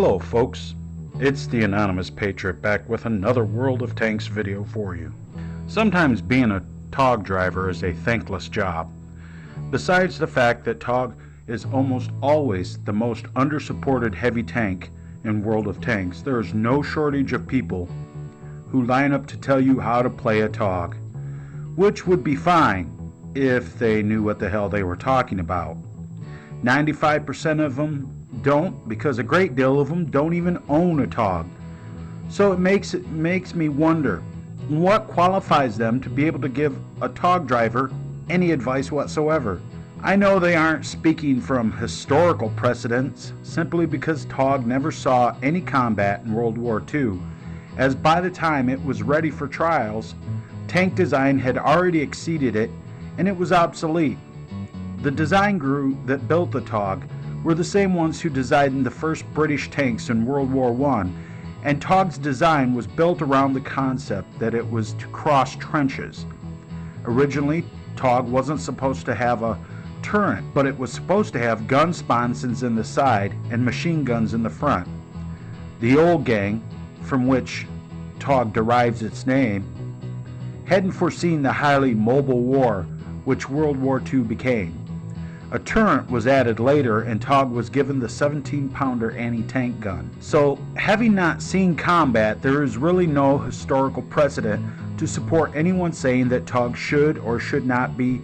Hello folks, it's the Anonymous Patriot back with another World of Tanks video for you. Sometimes being a TOG driver is a thankless job. Besides the fact that TOG is almost always the most undersupported heavy tank in World of Tanks, there is no shortage of people who line up to tell you how to play a TOG, which would be fine if they knew what the hell they were talking about. 95% of them don't, because a great deal of them don't even own a TOG. So it makes me wonder what qualifies them to be able to give a TOG driver any advice whatsoever. I know they aren't speaking from historical precedents simply because TOG never saw any combat in World War II, as by the time it was ready for trials, tank design had already exceeded it and it was obsolete. The design crew that built the TOG were the same ones who designed the first British tanks in World War I, and TOG's design was built around the concept that it was to cross trenches. Originally, TOG wasn't supposed to have a turret, but it was supposed to have gun sponsons in the side and machine guns in the front. The old gang, from which TOG derives its name, hadn't foreseen the highly mobile war which World War II became. A turret was added later, and TOG was given the 17-pounder anti-tank gun. So, having not seen combat, there is really no historical precedent to support anyone saying that TOG should or should not be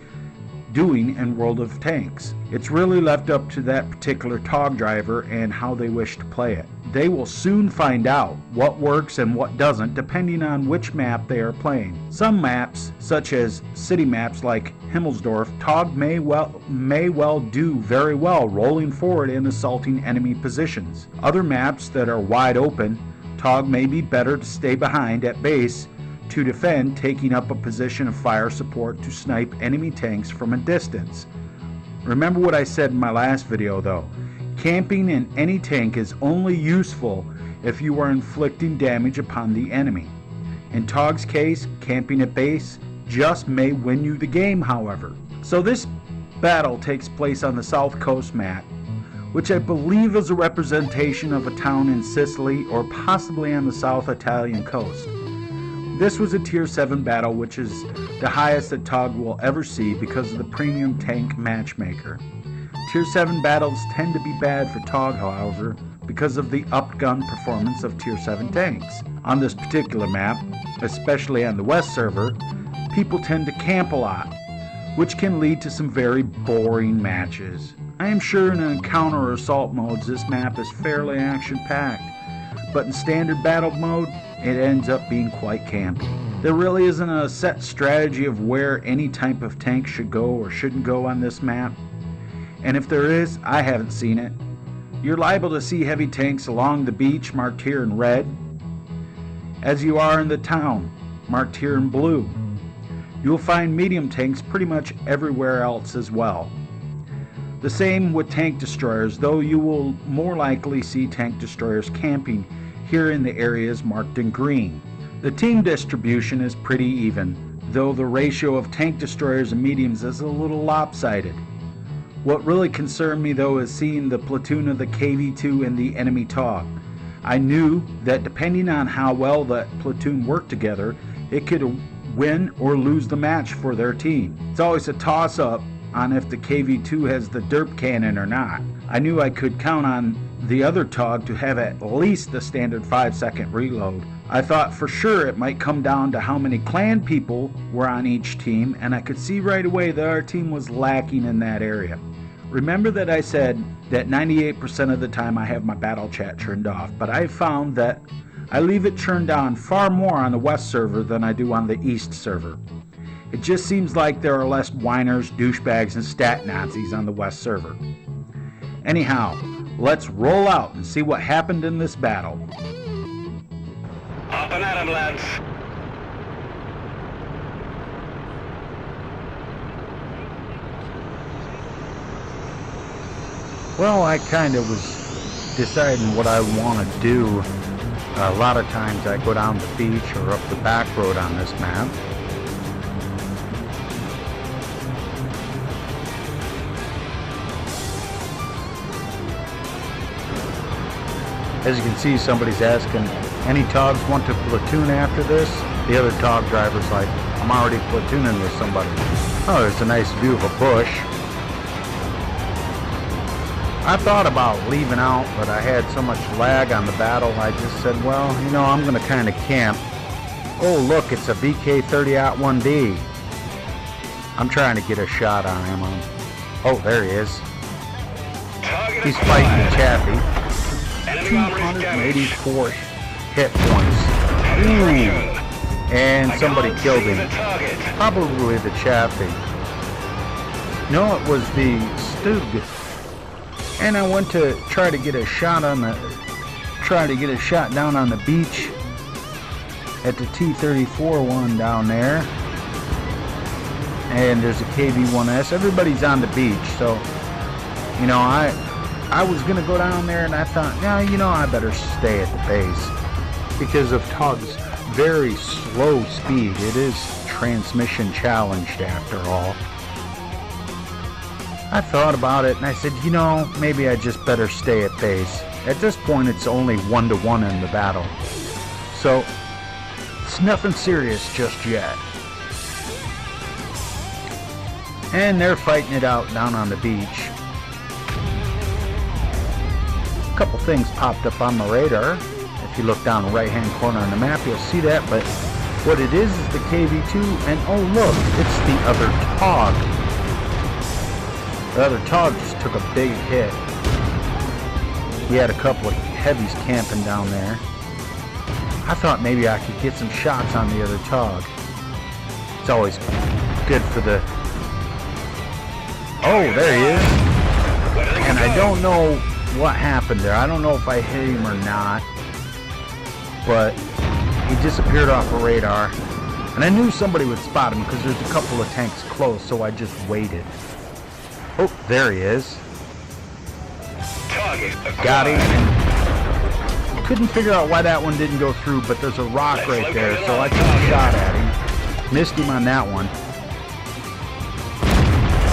doing in World of Tanks. It's really left up to that particular TOG driver and how they wish to play it. They will soon find out what works and what doesn't depending on which map they are playing. Some maps, such as city maps like Himmelsdorf, TOG may well do very well rolling forward and assaulting enemy positions. Other maps that are wide open, TOG may be better to stay behind at base to defend, taking up a position of fire support to snipe enemy tanks from a distance. Remember what I said in my last video though. Camping in any tank is only useful if you are inflicting damage upon the enemy. In TOG's case, camping at base just may win you the game, however. So this battle takes place on the South Coast map, which I believe is a representation of a town in Sicily or possibly on the South Italian coast. This was a Tier 7 battle, which is the highest that TOG will ever see because of the premium tank matchmaker. Tier 7 battles tend to be bad for TOG, however, because of the upped gun performance of Tier 7 tanks. On this particular map, especially on the West server, people tend to camp a lot, which can lead to some very boring matches. I am sure in encounter or assault modes this map is fairly action-packed, but in standard battle mode, it ends up being quite campy. There really isn't a set strategy of where any type of tank should go or shouldn't go on this map. And if there is, I haven't seen it. You're liable to see heavy tanks along the beach marked here in red, as you are in the town marked here in blue. You'll find medium tanks pretty much everywhere else as well. The same with tank destroyers, though you will more likely see tank destroyers camping here in the areas marked in green. The team distribution is pretty even, though the ratio of tank destroyers and mediums is a little lopsided. What really concerned me though is seeing the platoon of the KV-2 and the enemy TOG. I knew that depending on how well that platoon worked together, it could win or lose the match for their team. It's always a toss-up on if the KV-2 has the derp cannon or not. I knew I could count on the other TOG to have at least the standard 5-second reload. I thought for sure it might come down to how many clan people were on each team, and I could see right away that our team was lacking in that area. Remember that I said that 98% of the time I have my battle chat turned off, but I found that I leave it turned on far more on the West server than I do on the East server. It just seems like there are less whiners, douchebags, and stat Nazis on the West server. Anyhow, let's roll out and see what happened in this battle. Up and at 'em, lads. Well, I kind of was deciding what I want to do. A lot of times I go down the beach or up the back road on this map. As you can see, somebody's asking, any Togs want to platoon after this? The other Tog driver's like, I'm already platooning with somebody. Oh, there's a nice view of a bush. I thought about leaving out, but I had so much lag on the battle, I just said, well, you know, I'm going to kind of camp. Oh, look, it's a VK30-1D. I'm trying to get a shot on him. Oh, there he is. He's fighting the Chappie. 284 hit points. Ooh. And somebody killed him. Probably the Chappie. No, it was the Stug. And I went to try to get a shot on the, down on the beach at the T-34 one down there. And there's a KV-1S. Everybody's on the beach, so you know, I was gonna go down there, and I thought, yeah, you know, I better stay at the base because of Tog's very slow speed. It is transmission challenged after all. I thought about it and I said, you know, maybe I just better stay at base. At this point, it's only 1-to-1 in the battle, so it's nothing serious just yet. And they're fighting it out down on the beach. A couple things popped up on my radar. If you look down the right hand corner on the map, you'll see that, but what it is the KV-2, and oh look, it's the other Tog. The other Tog just took a big hit. We had a couple of heavies camping down there. I thought maybe I could get some shots on the other Tog. It's always good for the... Oh, there he is. And I don't know what happened there. I don't know if I hit him or not, but he disappeared off the radar. And I knew somebody would spot him because there's a couple of tanks close, so I just waited. Oh, there he is. Got him. Couldn't figure out why that one didn't go through, but there's a rock right there, so I took a shot at him. Missed him on that one.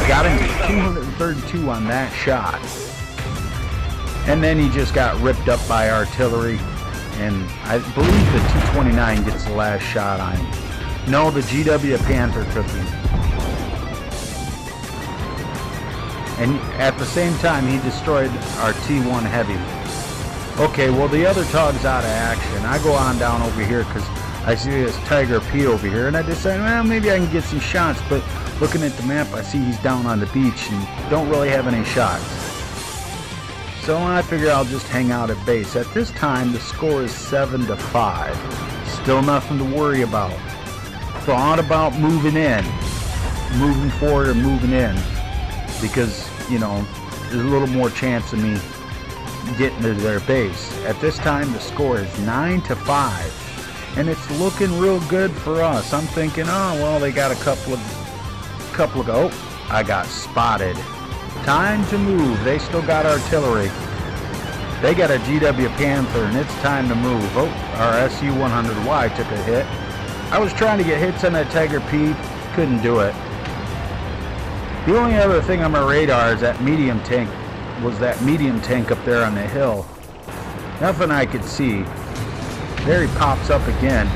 Got him to 232 on that shot. And then he just got ripped up by artillery, and I believe the T-29 gets the last shot on him. No, the GW Panther took him. And at the same time, he destroyed our T-1 Heavy. Okay, well, the other Tog's out of action. I go on down over here because I see this Tiger P over here, and I decide, well, maybe I can get some shots, but looking at the map, I see he's down on the beach and don't really have any shots. So I figure I'll just hang out at base. At this time, the score is 7-5. Still nothing to worry about. Thought about moving in, moving forward or moving in, because, you know, there's a little more chance of me getting to their base. At this time, the score is 9-5, and it's looking real good for us. I'm thinking, oh well, they got a couple of oh, I got spotted. Time to move. They still got artillery. They got a GW Panther, and it's time to move. Oh, our SU-100Y took a hit. I was trying to get hits on that Tiger P, couldn't do it. The only other thing on my radar is that medium tank, was that medium tank up there on the hill. Nothing I could see. There he pops up again.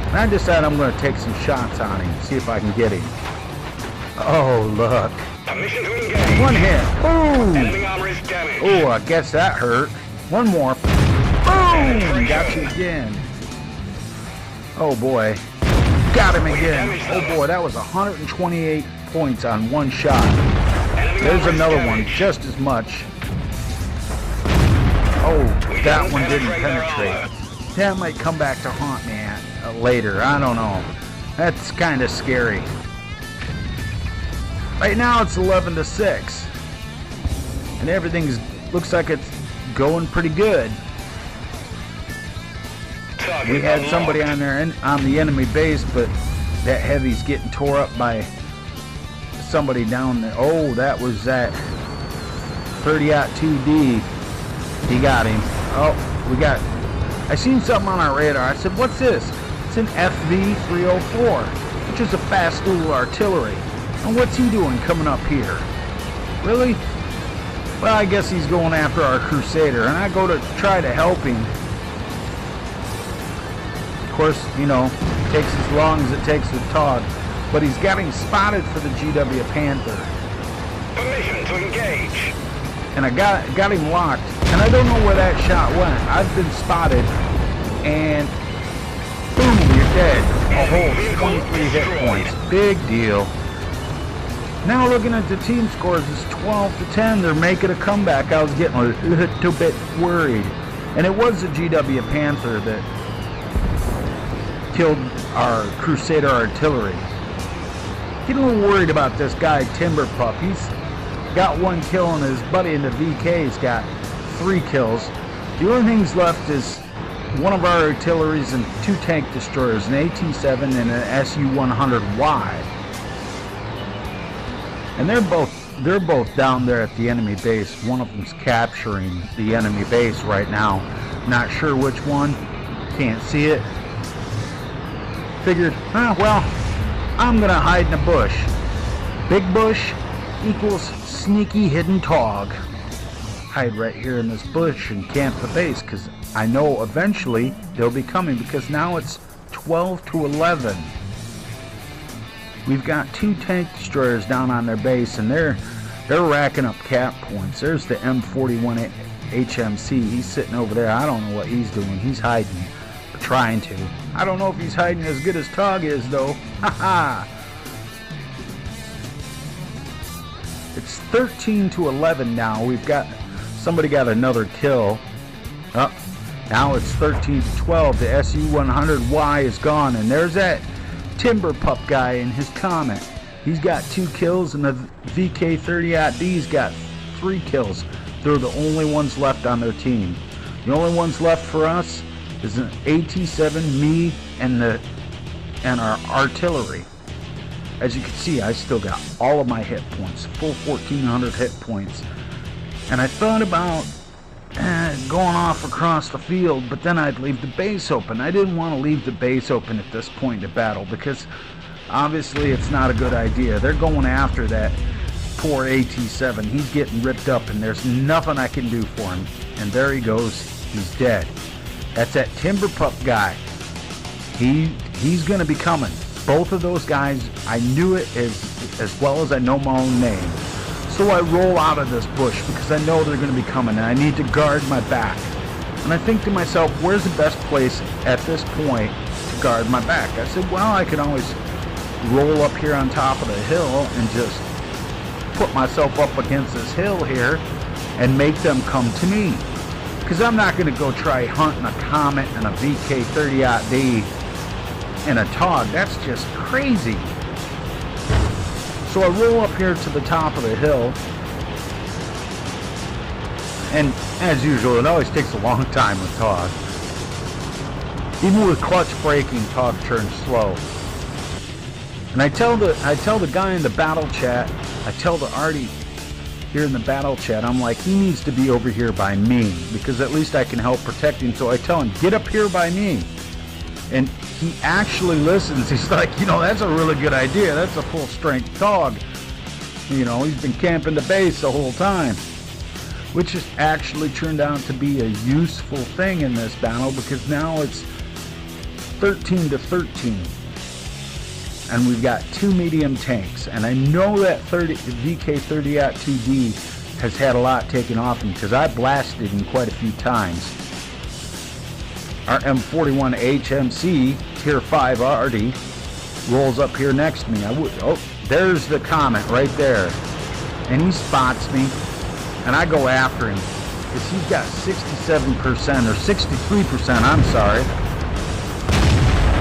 And I decided I'm going to take some shots on him, see if I can get him. Oh, look. One hit. Boom! Oh, I guess that hurt. One more. Boom! Got you again. Oh, boy. Got him again. Oh, boy, that was 128 points on one shot. There's another one, just as much. Oh, that one didn't penetrate. That might come back to haunt me later. I don't know. That's kind of scary. Right now it's 11-6, and everything looks like it's going pretty good. We had somebody on there on the enemy base, but that heavy's getting tore up by somebody down there. Oh, that was that 30-2D. He got him. Oh, I seen something on our radar. I said, what's this? It's an FV-304, which is a fast little artillery. And what's he doing coming up here? Really? Well, I guess he's going after our Crusader, and I go to try to help him. Of course, you know, it takes as long as it takes with Todd, but he's getting spotted for the GW Panther. Permission to engage. And I got him locked, and I don't know where that shot went. I've been spotted, and boom, you're dead. A whole 23 hit points. Big deal. Now looking at the team scores, it's 12-10. They're making a comeback. I was getting a little bit worried. And it was the GW Panther that killed our Crusader artillery. Getting a little worried about this guy, Timber Pup. He's got 1 kill, and his buddy in the VK's got 3 kills. The only things left is one of our artilleries and 2 tank destroyers, an AT-7 and an SU-100Y. And they're both down there at the enemy base. One of them's capturing the enemy base right now. Not sure which one. Can't see it. Figured, well, I'm gonna hide in a bush. Big bush equals sneaky hidden Tog. Hide right here in this bush and camp the base, because I know eventually they'll be coming, because now it's 12-11. We've got 2 tank destroyers down on their base, and they're racking up cap points. There's the M41 HMC. He's sitting over there. I don't know what he's doing. He's hiding, or trying to. I don't know if he's hiding as good as Tog is, though. Haha. It's 13-11 now. We've got somebody got another kill. Now it's 13-12. The SU-100Y is gone, and there's that Timber Pup guy in his comment. He's got 2 kills, and the VK30-D's got 3 kills. They're the only ones left on their team. The only ones left for us is an AT-7, me, and our artillery. As you can see, I still got all of my hit points, full 1,400 hit points. And I thought about going off across the field, but then I'd leave the base open. I didn't want to leave the base open at this point in the battle, because obviously it's not a good idea. They're going after that poor AT-7. He's getting ripped up, and there's nothing I can do for him. And there he goes. He's dead. That's that Timber Pup guy. He's going to be coming. Both of those guys, I knew it as well as I know my own name. So I roll out of this bush because I know they're going to be coming, and I need to guard my back. And I think to myself, where's the best place at this point to guard my back? I said, well, I can always roll up here on top of the hill and just put myself up against this hill here and make them come to me. Because I'm not going to go try hunting a Comet and a VK30-D and a Tog. That's just crazy. So I roll up here to the top of the hill, and as usual, it always takes a long time with Tog. Even with clutch braking, Tog turns slow. And I tell the guy in the battle chat, I tell the Artie here in the battle chat, I'm like, he needs to be over here by me, because at least I can help protect him. So I tell him, get up here by me. And he actually listens. He's like, you know, that's a really good idea. That's a full strength Tog. You know, he's been camping the base the whole time. Which has actually turned out to be a useful thing in this battle, because now it's 13-13. And we've got 2 medium tanks. And I know that VK30-2D has had a lot taken off him, because I blasted him quite a few times. Our M41 HMC Tier 5 Artie rolls up here next to me. Oh, there's the Comet right there. And he spots me, and I go after him, because he's got 67% or 63%, I'm sorry.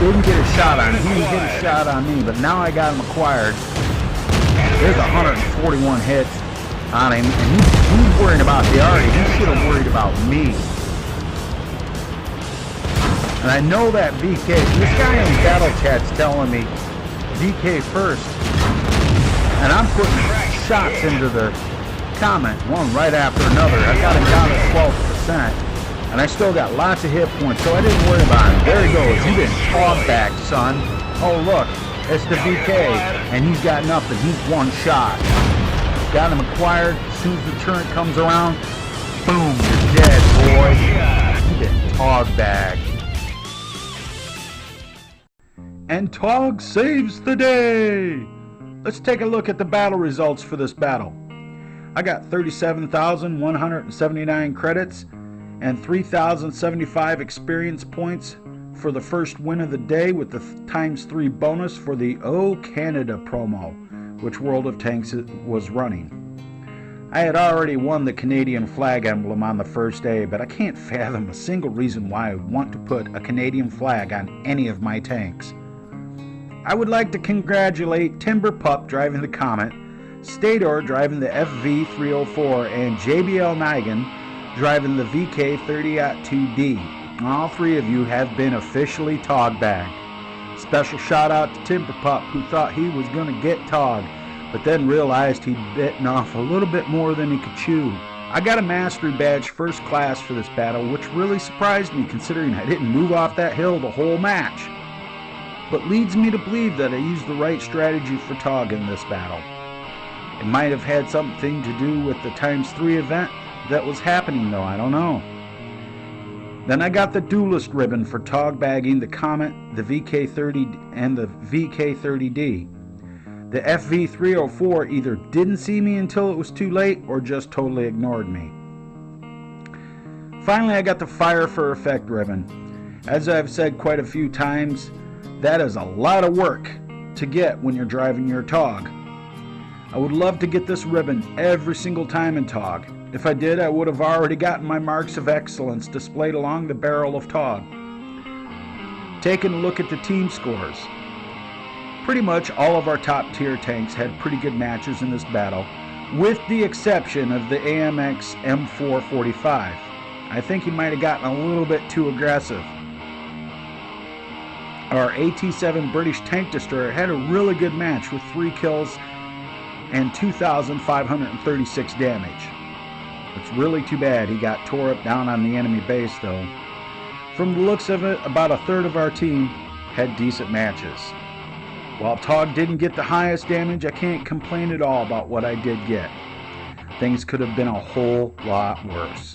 Didn't get a shot on him. He didn't get a shot on me, but now I got him acquired. There's 141 hits on him, and he's worrying about the Artie. He should have worried about me. And I know that VK, this guy in battle chat's telling me VK first. And I'm putting shots into the Comet, one right after another. I got him down at 12%. And I still got lots of hit points, so I didn't worry about him. There he goes. He didn't talk back, son. Oh, look. It's the VK. And he's got nothing. He's one shot. Got him acquired. As soon as the turret comes around, boom, you're dead, boy. You get Tog bagged. And Tog saves the day. Let's take a look at the battle results for this battle. I got 37,179 credits and 3,075 experience points for the first win of the day with the ×3 bonus for the O Canada promo, which World of Tanks was running. I had already won the Canadian flag emblem on the first day, but I can't fathom a single reason why I would want to put a Canadian flag on any of my tanks. I would like to congratulate Timber Pup driving the Comet, Stador driving the FV304, and JBL Nigan driving the VK30-2D. All three of you have been officially Tog bagged. Special shout out to Timber Pup, who thought he was going to get Tog, but then realized he'd bitten off a little bit more than he could chew. I got a Mastery Badge First Class for this battle, which really surprised me considering I didn't move off that hill the whole match, but leads me to believe that I used the right strategy for Tog in this battle. It might have had something to do with the ×3 event that was happening though, I don't know. Then I got the Duelist ribbon for Tog bagging the Comet, the VK30 and the VK30D. The FV304 either didn't see me until it was too late or just totally ignored me. Finally, I got the Fire for Effect ribbon. As I've said quite a few times, that is a lot of work to get when you're driving your Tog. I would love to get this ribbon every single time in Tog. If I did, I would have already gotten my marks of excellence displayed along the barrel of Tog. Taking a look at the team scores. Pretty much all of our top tier tanks had pretty good matches in this battle, with the exception of the AMX M445. I think he might have gotten a little bit too aggressive. Our AT-7 British Tank Destroyer had a really good match with 3 kills and 2,536 damage. It's really too bad he got tore up down on the enemy base though. From the looks of it, about a third of our team had decent matches. While Tog didn't get the highest damage, I can't complain at all about what I did get. Things could have been a whole lot worse.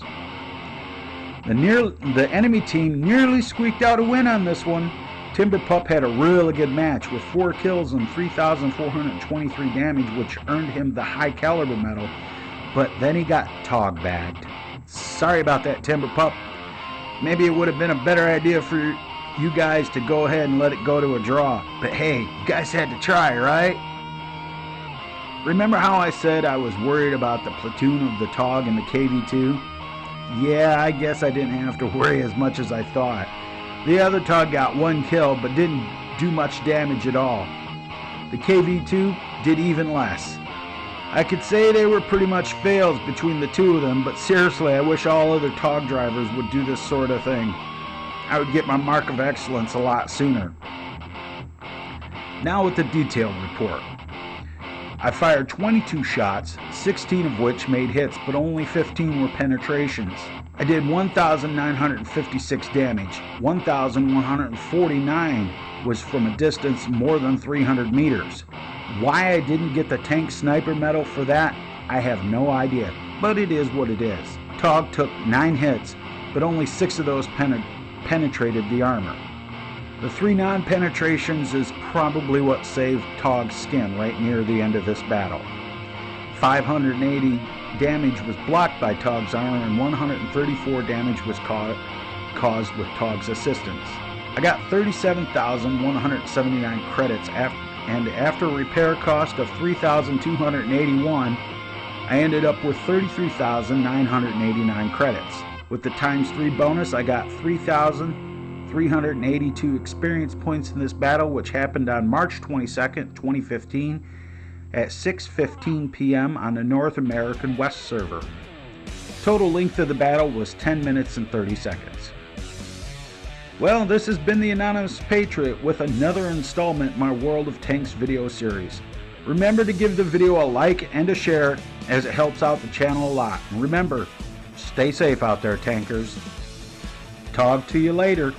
The enemy team nearly squeaked out a win on this one. Timber Pup had a really good match with 4 kills and 3,423 damage, which earned him the high caliber medal, but then he got Tog bagged. Sorry about that, Timber Pup. Maybe it would have been a better idea for you guys to go ahead and let it go to a draw, but hey, you guys had to try, right? Remember how I said I was worried about the platoon of the Tog and the KV-2? Yeah, I guess I didn't have to worry as much as I thought. The other Tog got 1 kill, but didn't do much damage at all. The KV-2 did even less. I could say they were pretty much fails between the two of them, but seriously, I wish all other Tog drivers would do this sort of thing. I would get my mark of excellence a lot sooner. Now with the detailed report. I fired 22 shots, 16 of which made hits, but only 15 were penetrations. I did 1,956 damage. 1,149 was from a distance more than 300 meters. Why I didn't get the tank sniper medal for that, I have no idea, but it is what it is. Tog took 9 hits, but only 6 of those penetrated the armor. The 3 non-penetrations is probably what saved Tog's skin right near the end of this battle. 580 damage was blocked by Tog's armor, and 134 damage was caused with Tog's assistance. I got 37,179 credits, and after a repair cost of 3,281, I ended up with 33,989 credits. With the ×3 bonus, I got 3,382 experience points in this battle, which happened on March 22nd, 2015 at 6:15 p.m. on the North American West server. Total length of the battle was 10 minutes and 30 seconds. Well, this has been the Anonymous Patriot with another installment in my World of Tanks video series. Remember to give the video a like and a share, as it helps out the channel a lot. And remember, stay safe out there, tankers. Talk to you later.